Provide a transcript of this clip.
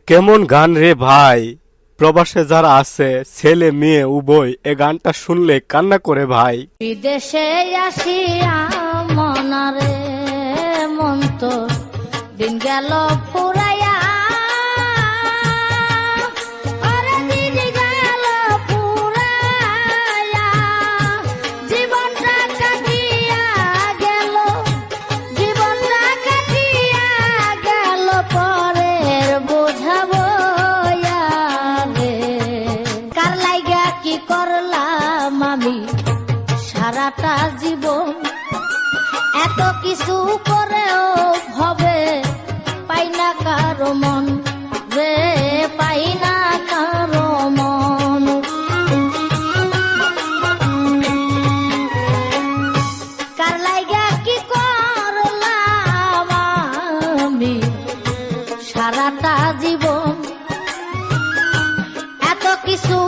কেমন গান রে ভাই। প্রবাসে যারা আছে ছেলে মেয়ে উভয় এ গানটা শুনলে কান্না করে ভাই। বিদেশে আসিয়া মনারে মন তো দিন গেল ফুরাইয়া, ওরে দিন গেল ফুরাইয়া, জীবনটা কাটিয়া গেল, জীবনটা কাটিয়া গেল পরের বোঝাবো রে। কার লাইগা কি করলাম আমি সারাটা জীবন, এত কিছু করেও ভবে পাই না কারো মন রে, পাই না কারো মন। কার লাইগা কি করলাম আমি সারাটা জীবন, এত কিছু